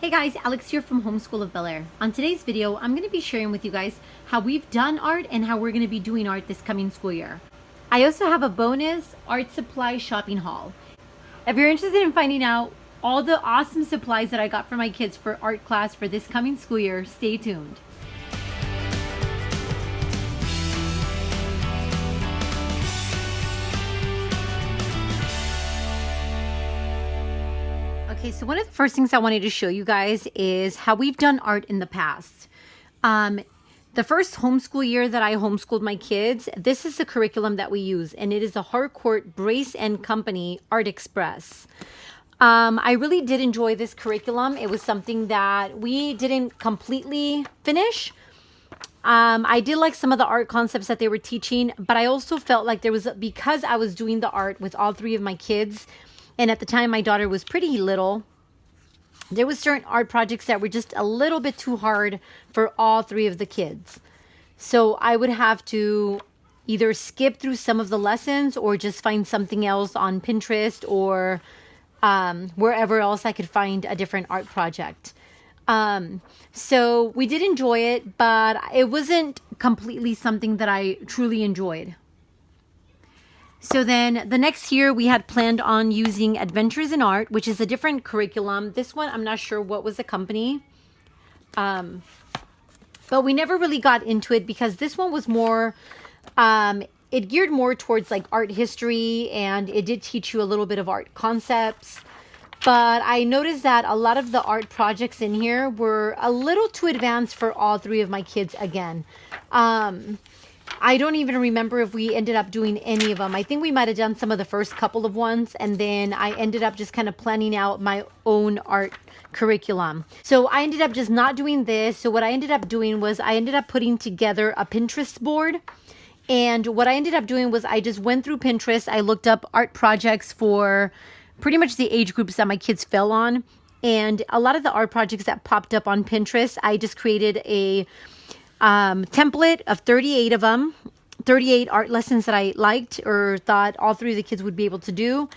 Hey guys, Alex here from Homeschool of Bel Air. On today's video, I'm going to be sharing with you guys how we've done art and how we're going to be doing art this coming school year. I also have a bonus art supply shopping haul. If you're interested in finding out all the awesome supplies that I got for my kids for art class for this coming school year, stay tuned. Okay, so one of the first things I wanted to show you guys is how we've done art in the past. The first homeschool year that I homeschooled my kids, this is the curriculum that we use, and it is a Harcourt Brace and Company Art Express. I really did enjoy this curriculum. It was something that we didn't completely finish. I did like some of the art concepts that they were teaching, but I also felt like there was, because I was doing the art with all three of my kids, and at the time my daughter was pretty little, there was certain art projects that were just a little bit too hard for all three of the kids. So I would have to either skip through some of the lessons or just find something else on Pinterest or wherever else I could find a different art project. So we did enjoy it, but it wasn't completely something that I truly enjoyed. So then the next year we had planned on using Adventures in Art, which is a different curriculum. This one, I'm not sure what was the company. But we never really got into it because this one was more, it geared more towards like art history, and it did teach you a little bit of art concepts. But I noticed that a lot of the art projects in here were a little too advanced for all three of my kids again. I don't even remember if we ended up doing any of them. I think we might have done some of the first couple of ones, and then I ended up just kind of planning out my own art curriculum. So I ended up just not doing this. So what I ended up doing was I ended up putting together a Pinterest board. And what I ended up doing was I just went through Pinterest. I looked up art projects for pretty much the age groups that my kids fell on. And a lot of the art projects that popped up on Pinterest, I just created a template of 38 of them, 38 art lessons that I liked or thought all three of the kids would be able to do.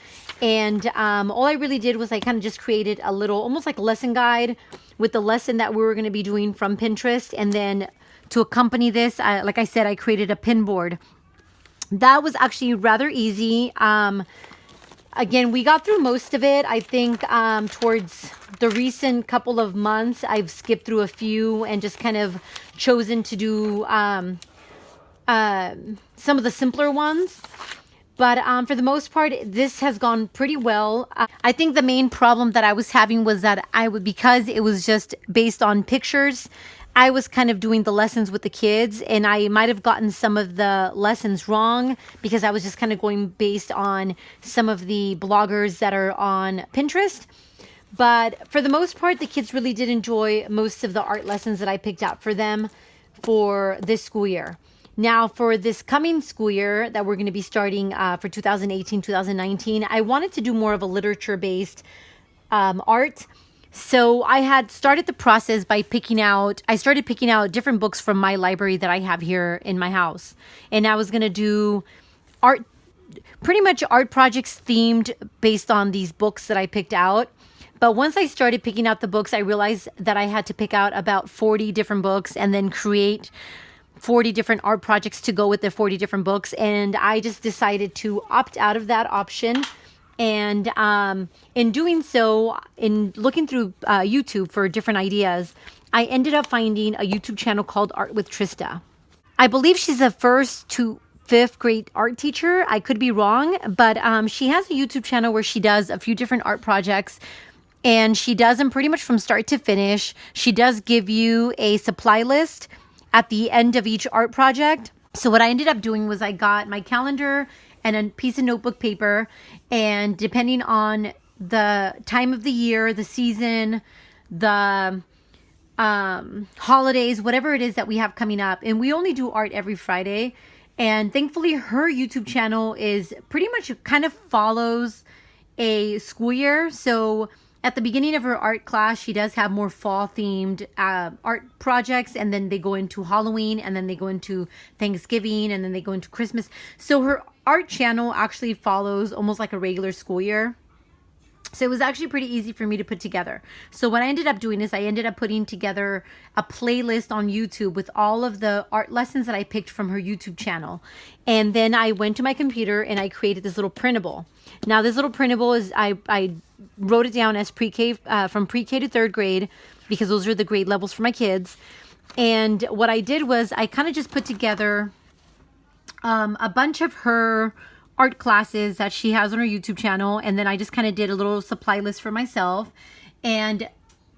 And all I really did was I kind of just created a little, almost like a lesson guide with the lesson that we were going to be doing from Pinterest. And then to accompany this, like I said, I created a pin board. That was actually rather easy. Again, we got through most of it. I think towards the recent couple of months, I've skipped through a few and just kind of chosen to do some of the simpler ones. But for the most part, this has gone pretty well. I think the main problem that I was having was that because it was just based on pictures, I was kind of doing the lessons with the kids, and I might have gotten some of the lessons wrong because I was just kind of going based on some of the bloggers that are on Pinterest. But for the most part, the kids really did enjoy most of the art lessons that I picked out for them for this school year. Now, for this coming school year that we're going to be starting for 2018-2019, I wanted to do more of a literature-based art. So I had started the process by I started picking out different books from my library that I have here in my house. And I was going to do art, pretty much art projects themed based on these books that I picked out. But once I started picking out the books, I realized that I had to pick out about 40 different books and then create 40 different art projects to go with the 40 different books. And I just decided to opt out of that option. And in doing so, in looking through YouTube for different ideas, I ended up finding a YouTube channel called Art with Trista. I believe she's a 1st to 5th grade art teacher. I could be wrong, but she has a YouTube channel where she does a few different art projects, and she does them pretty much from start to finish. She does give you a supply list at the end of each art project. So what I ended up doing was I got my calendar and a piece of notebook paper, and depending on the time of the year, the season, the holidays, whatever it is that we have coming up, and we only do art every Friday. And thankfully her YouTube channel is pretty much kind of follows a school year. So at the beginning of her art class, she does have more fall themed art projects, and then they go into Halloween, and then they go into Thanksgiving, and then they go into Christmas. So her art channel actually follows almost like a regular school year. So it was actually pretty easy for me to put together. So what I ended up doing is I ended up putting together a playlist on YouTube with all of the art lessons that I picked from her YouTube channel. And then I went to my computer and I created this little printable. Now this little printable is, I wrote it down as pre-K, from pre-K to third grade, because those are the grade levels for my kids. And what I did was I kind of just put together a bunch of her art classes that she has on her YouTube channel, and then I just kind of did a little supply list for myself, and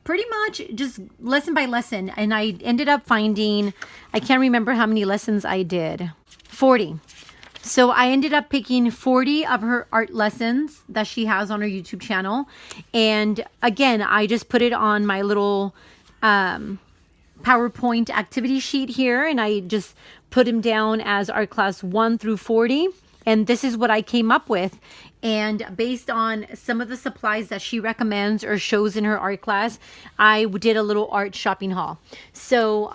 pretty much just lesson by lesson. And I ended up finding, I can't remember how many lessons I did, 40. So I ended up picking 40 of her art lessons that she has on her YouTube channel, and again I just put it on my little PowerPoint activity sheet here, and I just put them down as art class 1 through 40. And this is what I came up with. And based on some of the supplies that she recommends or shows in her art class, I did a little art shopping haul. So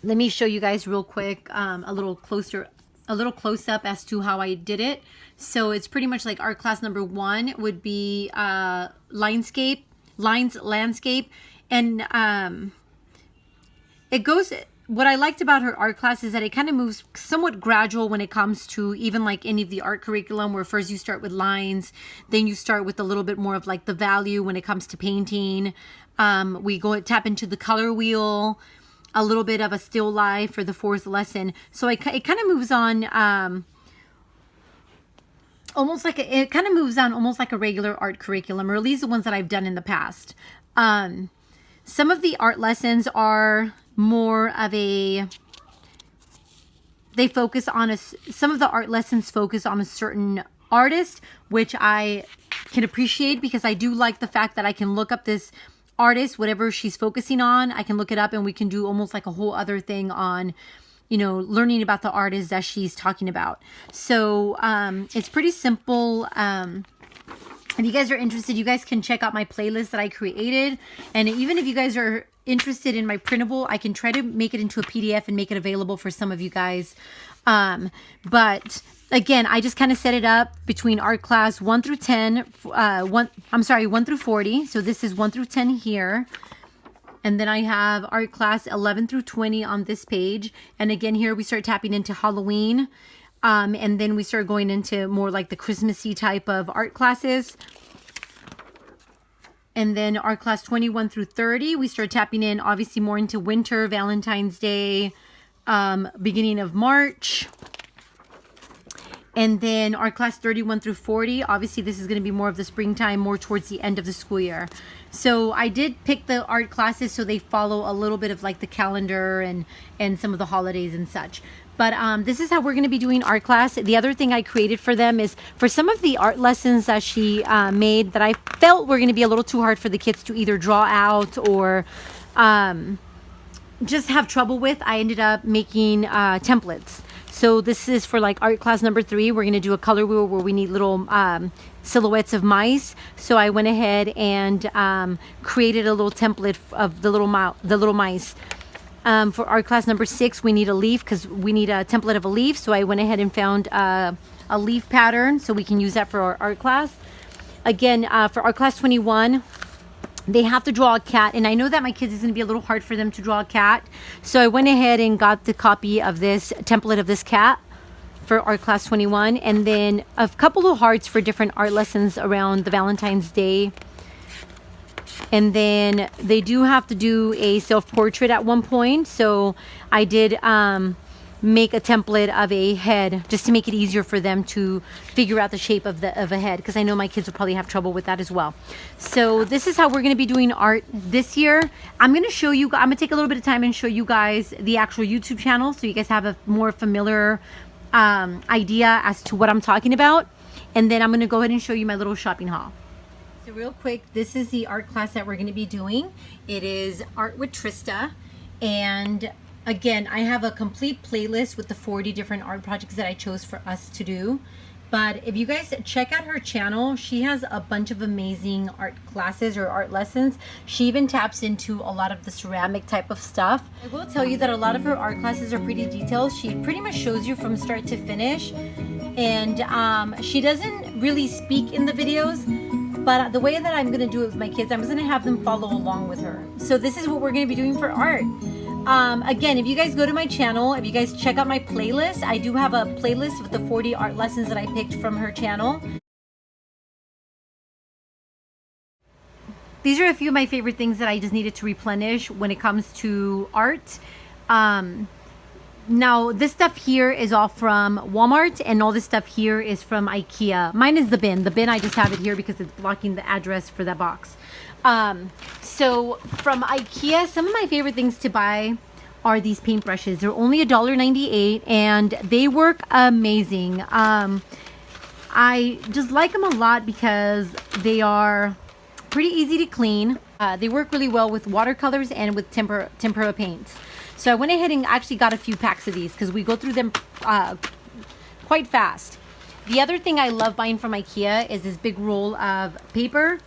let me show you guys real quick, a little close up as to how I did it. So it's pretty much like art class number 1 would be landscape, and it goes. What I liked about her art class is that it kind of moves somewhat gradual when it comes to even like any of the art curriculum, where first you start with lines, then you start with a little bit more of like the value when it comes to painting. We tap into the color wheel, a little bit of a still life for the 4th lesson. So it kind of moves on almost like a regular art curriculum, or at least the ones that I've done in the past. Some of the art lessons are more of some of the art lessons focus on a certain artist, which I can appreciate, because I do like the fact that I can look up this artist, whatever she's focusing on, I can look it up and we can do almost like a whole other thing on, you know, learning about the artist that she's talking about. So it's pretty simple. If you guys are interested, you guys can check out my playlist that I created. And even if you guys are interested in my printable, I can try to make it into a PDF and make it available for some of you guys. But again, I just kind of set it up between art class 1 through 10, 1 through 40. So this is 1 through 10 here. And then I have art class 11 through 20 on this page. And again, here we start tapping into Halloween. And then we start going into more like the Christmassy type of art classes. And then art class 21 through 30, we start tapping in obviously more into winter, Valentine's Day, beginning of March. And then art class 31 through 40, obviously this is going to be more of the springtime, more towards the end of the school year. So I did pick the art classes so they follow a little bit of like the calendar and some of the holidays and such. But this is how we're going to be doing art class. The other thing I created for them is for some of the art lessons that she made that I felt were going to be a little too hard for the kids to either draw out or just have trouble with, I ended up making templates. So this is for like art class number 3. We're going to do a color wheel where we need little silhouettes of mice. So I went ahead and created a little template of the little mice. For art class number 6, we need a leaf because we need a template of a leaf. So I went ahead and found a leaf pattern so we can use that for our art class. Again, for art class 21, they have to draw a cat. And I know that my kids is going to be a little hard for them to draw a cat. So I went ahead and got the copy of this template of this cat for art class 21. And then a couple of hearts for different art lessons around the Valentine's Day. And then they do have to do a self-portrait at one point. So I did make a template of a head just to make it easier for them to figure out the shape of a head, because I know my kids will probably have trouble with that as well. So this is how we're going to be doing art this year. I'm going to take a little bit of time and show you guys the actual YouTube channel so you guys have a more familiar idea as to what I'm talking about. And then I'm going to go ahead and show you my little shopping haul. So real quick, this is the art class that we're going to be doing. It is Art with Trista. And again, I have a complete playlist with the 40 different art projects that I chose for us to do. But if you guys check out her channel, she has a bunch of amazing art classes or art lessons. She even taps into a lot of the ceramic type of stuff. I will tell you that a lot of her art classes are pretty detailed. She pretty much shows you from start to finish. And she doesn't really speak in the videos, But the way that I'm going to do it with my kids, I'm just going to have them follow along with her. So this is what we're going to be doing for art. Again, if you guys go to my channel, if you guys check out my playlist, I do have a playlist with the 40 art lessons that I picked from her channel. These are a few of my favorite things that I just needed to replenish when it comes to art. Now, this stuff here is all from Walmart, and all this stuff here is from Ikea. Mine is the bin. The bin, I just have it here because it's blocking the address for that box. So from Ikea, some of my favorite things to buy are these paintbrushes. They're only $1.98, and they work amazing. I just like them a lot because they are pretty easy to clean. They work really well with watercolors and with tempera paints. So I went ahead and actually got a few packs of these because we go through them quite fast. The other thing I love buying from Ikea is this big roll of paper.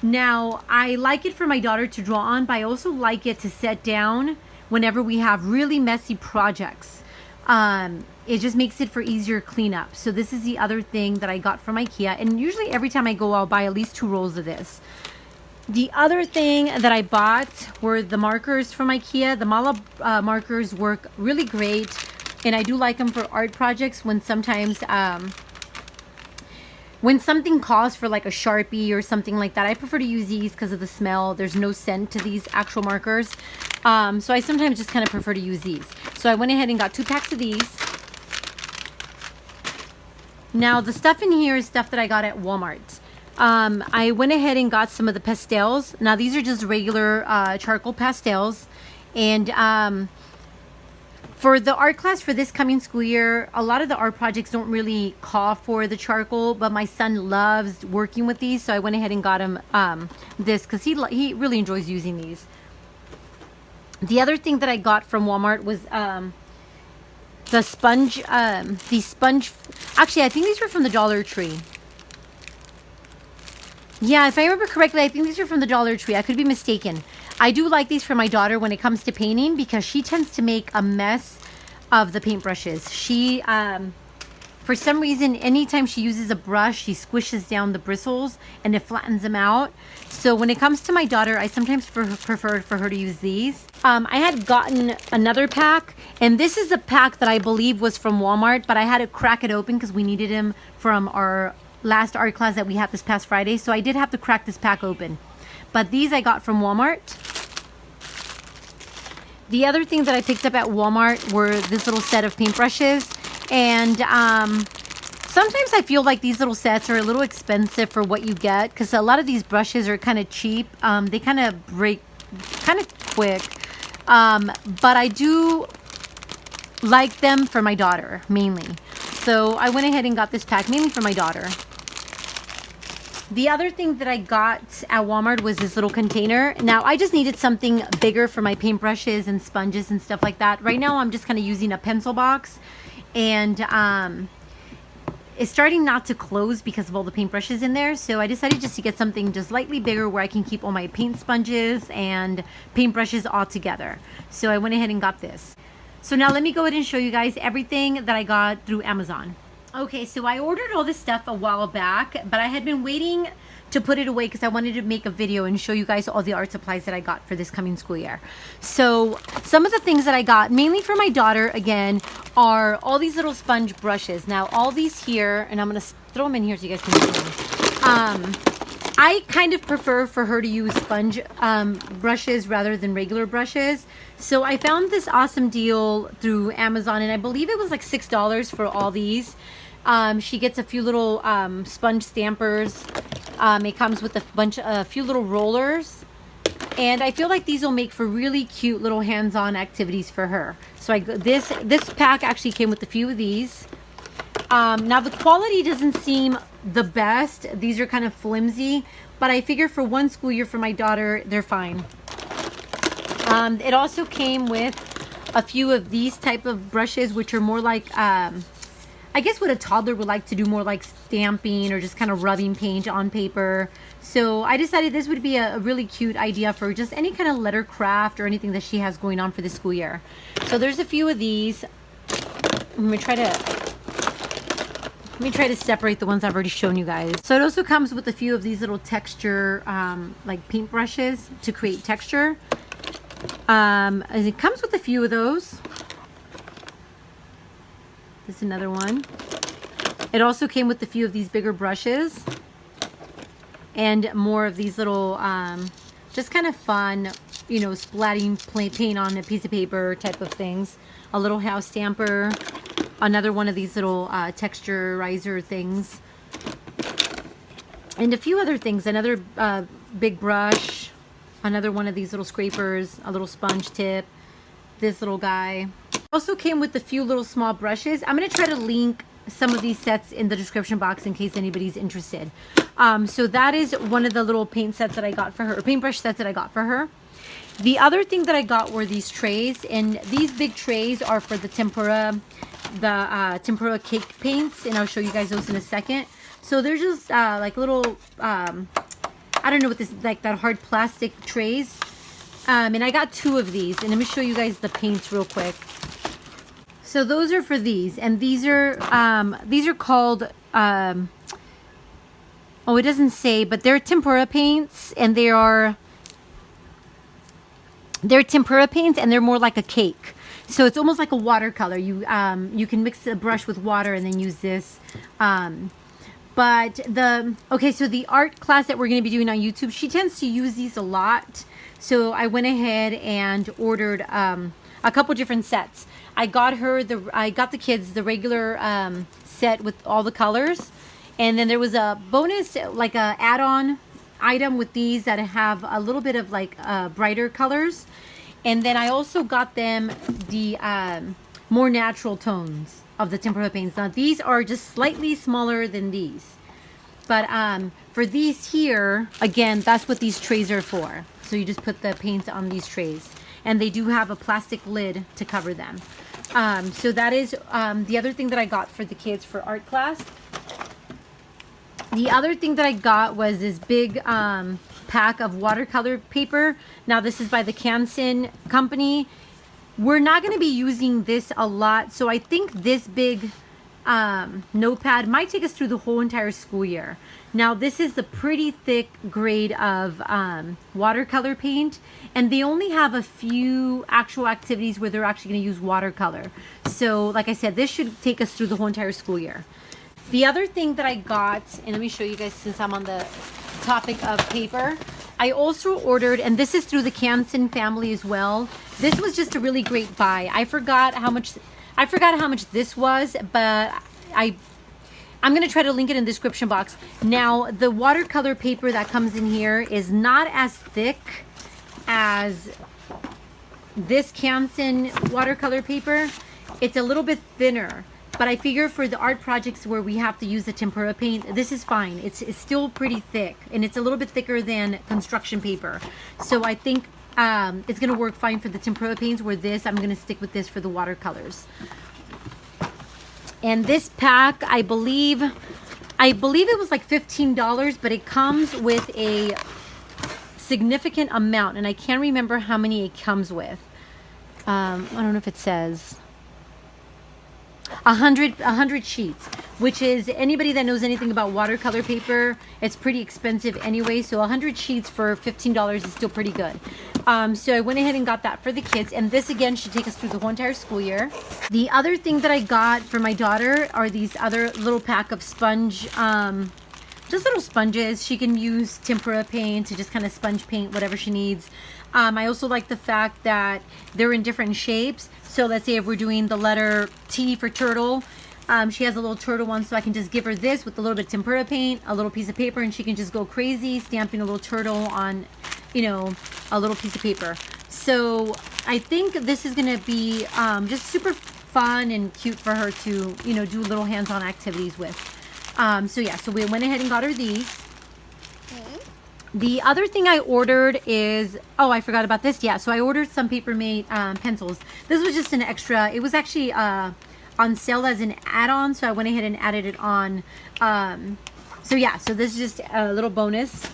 Now, I like it for my daughter to draw on, but I also like it to set down whenever we have really messy projects. It just makes it for easier cleanup. So this is the other thing that I got from Ikea. And usually every time I go, I'll buy at least 2 rolls of this. The other thing that I bought were the markers from Ikea. The Mala markers work really great, and I do like them for art projects when sometimes when something calls for like a Sharpie or something like that. I prefer to use these because of the smell. There's no scent to these actual markers. So I sometimes just kind of prefer to use these. So I went ahead and got 2 packs of these. Now the stuff in here is stuff that I got at Walmart. I went ahead and got some of the pastels. Now these are just regular charcoal pastels, and for the art class for this coming school year, a lot of the art projects don't really call for the charcoal, but my son loves working with these, so I went ahead and got him this because he really enjoys using these. The other thing that I got from Walmart was the sponge. Actually, I think these were from the Dollar Tree. Yeah, if I remember correctly, I think these are from the Dollar Tree. I could be mistaken. I do like these for my daughter when it comes to painting because she tends to make a mess of the paintbrushes. She, for some reason, anytime she uses a brush, she squishes down the bristles and it flattens them out. So when it comes to my daughter, I sometimes prefer for her to use these. I had gotten another pack, and this is a pack that I believe was from Walmart, but I had to crack it open because we needed him from our last art class that we had this past Friday, so I did have to crack this pack open. But these I got from Walmart. The other thing that I picked up at Walmart were this little set of paintbrushes, and sometimes I feel like these little sets are a little expensive for what you get because a lot of these brushes are kind of cheap. They kind of break kind of quick, but I do like them for my daughter mainly. So I went ahead and got this pack mainly for my daughter. The other thing that I got at Walmart was this little container. Now, I just needed something bigger for my paintbrushes and sponges and stuff like that. Right now, I'm just kind of using a pencil box. And it's starting not to close because of all the paintbrushes in there. So I decided just to get something just slightly bigger where I can keep all my paint sponges and paintbrushes all together. So I went ahead and got this. So now let me go ahead and show you guys everything that I got through Amazon. Okay, so I ordered all this stuff a while back, but I had been waiting to put it away because I wanted to make a video and show you guys all the art supplies that I got for this coming school year. So some of the things that I got, mainly for my daughter, again, are all these little sponge brushes. Now, all these here, and I'm going to throw them in here so you guys can see them. I kind of prefer for her to use sponge brushes rather than regular brushes. So I found this awesome deal through Amazon, and I believe it was like $6 for all these. She gets a few little sponge stampers. It comes with a few little rollers, and I feel like these will make for really cute little hands-on activities for her. So this pack actually came with a few of these. Now the quality doesn't seem the best. These are kind of flimsy, but I figure for one school year for my daughter, they're fine. It also came with a few of these type of brushes, which are more like I guess what a toddler would like to do, more like stamping or just kind of rubbing paint on paper. So I decided this would be a really cute idea for just any kind of letter craft or anything that she has going on for the school year. So there's a few of these. I'm gonna try to me try to separate the ones I've already shown you guys. So it also comes with a few of these little texture, like paint brushes to create texture. It comes with a few of those. This is another one. It also came with a few of these bigger brushes and more of these little, just kind of fun, you know, splatting paint on a piece of paper type of things. A little house stamper, another one of these little texturizer things, and a few other things. Another big brush, another one of these little scrapers, a little sponge tip, this little guy. Also came with a few little small brushes. I'm going to try to link some of these sets in the description box in case anybody's interested. So that is one of the little paint sets that I got for her, or paintbrush sets that I got for her. The other thing that I got were these trays, and these big trays are for the tempura cake paints, and I'll show you guys those in a second. So they're just like little, I don't know what this, like that hard plastic trays. And I got 2 of these, and let me show you guys the paints real quick. So those are for these, and these are called, oh, it doesn't say, but they're tempura paints, and they're tempura paints, and they're more like a cake. So it's almost like a watercolor. You can mix a brush with water and then use this. But so the art class that we're going to be doing on YouTube, she tends to use these a lot. So I went ahead and ordered a couple different sets. I got the kids the regular set with all the colors, and then there was a bonus, like a add-on item with these that have a little bit of like brighter colors. And then I also got them the more natural tones of the tempera paints. Now these are just slightly smaller than these, but for these here, again, that's what these trays are for. So you just put the paints on these trays, and they do have a plastic lid to cover them. So that is the other thing that I got for the kids for art class. The other thing that I got was this big pack of watercolor paper. Now this is by the Canson company. We're not going to be using this a lot, so I think this big notepad might take us through the whole entire school year. Now this is the pretty thick grade of watercolor paint, and they only have a few actual activities where they're actually going to use watercolor. So like I said, this should take us through the whole entire school year. The other thing that I got, and let me show you guys since I'm on the topic of paper, I also ordered, and this is through the Canson family as well. This was just a really great buy. I forgot how much this was, but I'm going to try to link it in the description box. Now, the watercolor paper that comes in here is not as thick as this Canson watercolor paper. It's a little bit thinner. But I figure for the art projects where we have to use the tempera paint, this is fine. It's still pretty thick, and it's a little bit thicker than construction paper. So I think it's going to work fine for the tempera paints, where I'm going to stick with this for the watercolors. And this pack, I believe it was like $15, but it comes with a significant amount, and I can't remember how many it comes with. I don't know if it says. 100 sheets, which is, anybody that knows anything about watercolor paper, it's pretty expensive anyway, so 100 sheets for $15 is still pretty good. So I went ahead and got that for the kids, and this again should take us through the whole entire school year. The other thing that I got for my daughter are these other little pack of sponge, just little sponges. She can use tempera paint to just kind of sponge paint whatever she needs. I also like the fact that they're in different shapes. So let's say if we're doing the letter T for turtle, she has a little turtle one, so I can just give her this with a little bit of tempera paint, a little piece of paper, and she can just go crazy stamping a little turtle on, you know, a little piece of paper. So I think this is going to be just super fun and cute for her to, you know, do little hands-on activities with. So yeah, so we went ahead and got her these. The other thing I ordered is, oh, I forgot about this. Yeah, so I ordered some Paper Mate pencils. This was just an extra. It was actually on sale as an add-on, so I went ahead and added it on. So yeah, so this is just a little bonus.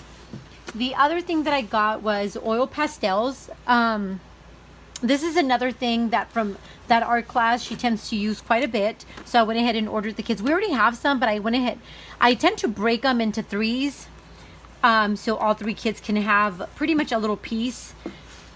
The other thing that I got was oil pastels. This is another thing that from that art class she tends to use quite a bit. So I went ahead and ordered the kids. We already have some, but I went ahead. I tend to break them into threes. So all 3 kids can have pretty much a little piece.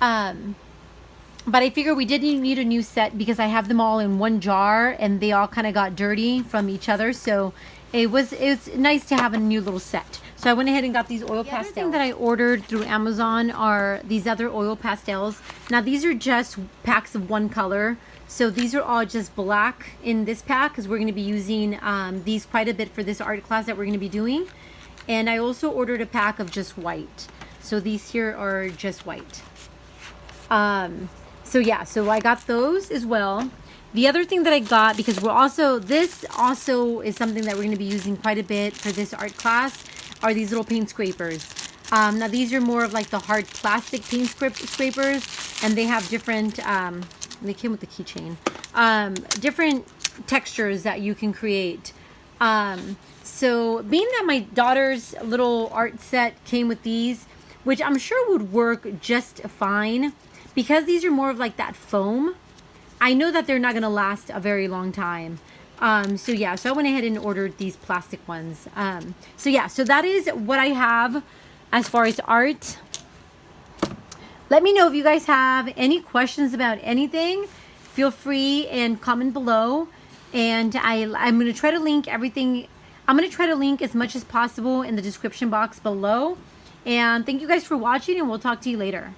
But I figure we didn't need a new set because I have them all in one jar and they all kind of got dirty from each other. So it's nice to have a new little set. So I went ahead and got these oil pastels. The other thing that I ordered through Amazon are these other oil pastels. Now these are just packs of one color. So these are all just black in this pack because we're going to be using these quite a bit for this art class that we're going to be doing. And I also ordered a pack of just white. So these here are just white. So yeah, so I got those as well. The other thing that I got, because this also is something that we're going to be using quite a bit for this art class, are these little paint scrapers. Now these are more of like the hard plastic paint scrapers, and they have different, they came with the keychain, different textures that you can create. So being that my daughter's little art set came with these, which I'm sure would work just fine, because these are more of like that foam, I know that they're not going to last a very long time. So yeah, so I went ahead and ordered these plastic ones. So yeah, so that is what I have as far as art. Let me know if you guys have any questions about anything. Feel free and comment below. And I'm going to try to link everything. I'm going to try to link as much as possible in the description box below. And thank you guys for watching, and we'll talk to you later.